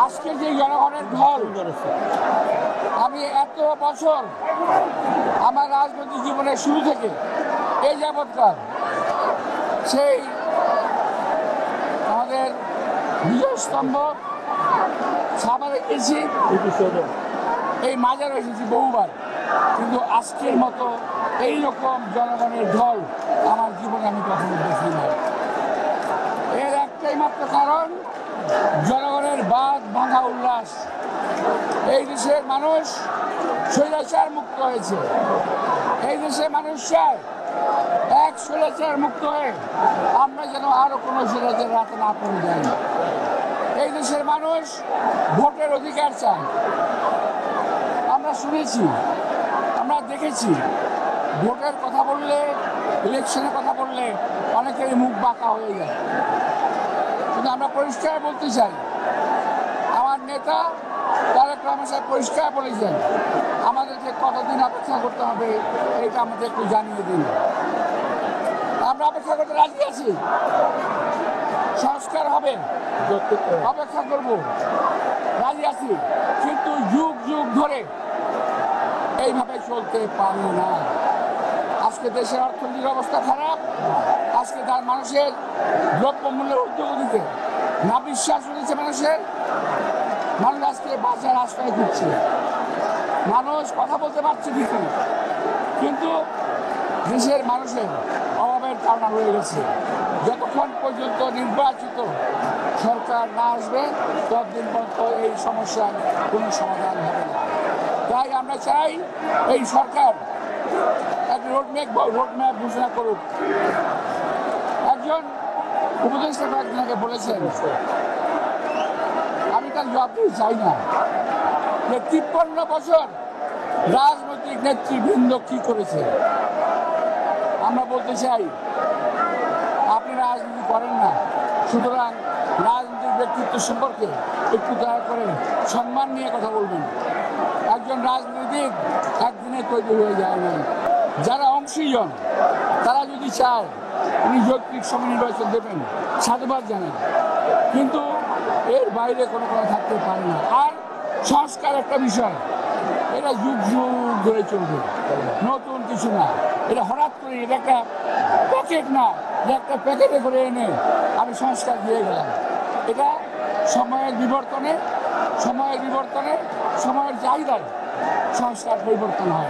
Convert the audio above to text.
আজকে যে জনগণের ঢল, আমি এত বছর আমার রাজনৈতিক জীবনের শুরু থেকে এই যাবৎকাল সেই আমাদের বিজয় স্তম্ভ সাভারে গেছি, এই মাজারে এসেছি বহুবার, কিন্তু আজকের মতো এইরকম জনগণের ঢল আমার জীবনে আমি কখনো দেখি না। এর একটাই মাত্র কারণ, জনগণের বাদ ভাঙা উল্লাস। এই দেশের মানুষ স্বৈরাচার মুক্ত হয়েছে। এই দেশের মানুষ চায় এক স্বৈরাচার মুক্ত হয়ে আমরা যেন আরো কোনো স্বৈরাচার রাতে না পড়ে যাই। এই দেশের মানুষ ভোটের অধিকার চায়। আমরা শুনেছি, আমরা দেখেছি, ভোটের কথা বললে, ইলেকশনের কথা বললে অনেকেরই মুখ বাঁকা হয়ে যায়। কিন্তু আমরা পরিষ্কার বলতে চাই, আমার নেতা তারেক রহমান সাহেব পরিষ্কার বলেছেন আমাদেরকে কতদিন অপেক্ষা করতে হবে এটা আমাদের একটু জানিয়ে দিন। আমরা অপেক্ষা করতে রাজি আছি, সংস্কার হবে, অপেক্ষা করব, রাজি আছি, কিন্তু যুগ যুগ ধরে এইভাবে চলতে পারে না। আজকে দেশের অর্থনৈতিক অবস্থা খারাপ, আজকে তার মানুষের দ্রব্যমূল্যের ঊর্ধ্বগতিতে না বিশ্বাস হয়েছে মানুষের। মানুষ আজকে বাজার আশ্রয় দিচ্ছে, মানুষ কথা বলতে পারছে ঠিকই, কিন্তু দেশের মানুষের অভাবের কারণ রয়ে গেছে। যতক্ষণ পর্যন্ত নির্বাচিত সরকার না আসবে ততদিন পর্যন্ত এই সমস্যার কোনো সমাধান হবে না। তাই আমরা চাই এই সরকার একটা রোডম্যাপ ঘোষণা করুক। একজন উপদেষ্টা কয়েকদিন আগে বলেছেন, আমি তার জবাব দিতে চাই না, যে 53 বছর রাজনৈতিক নেতৃবৃন্দ কি করেছে। আমরা বলতে চাই, আপনি রাজনীতি করেন না, সুতরাং রাজনৈতিক ব্যক্তিত্ব সম্পর্কে একটু দয়া করে সম্মান নিয়ে কথা বলবেন। একজন রাজনীতিক একদিনে তৈরি হয়ে যায় না। যারা অংশীজন তারা যদি চায় উনি যৌক্তিক সময় নির্বাচন দেবেন, সাধুবাদ জানান, কিন্তু এর বাইরে কোনো কথা থাকতে পারে না। আর সংস্কার একটা বিষয়, এটা যুগ যুগ ধরে চলবে, নতুন কিছু না। এটা হঠাৎ করে, এটা একটা প্যাকেট না যে একটা প্যাকেটে করে এনে আমি সংস্কার দিয়ে গেলাম। এটা সময়ের বিবর্তনে, সময়ের চাহিদায় সংস্কার পরিবর্তন হয়।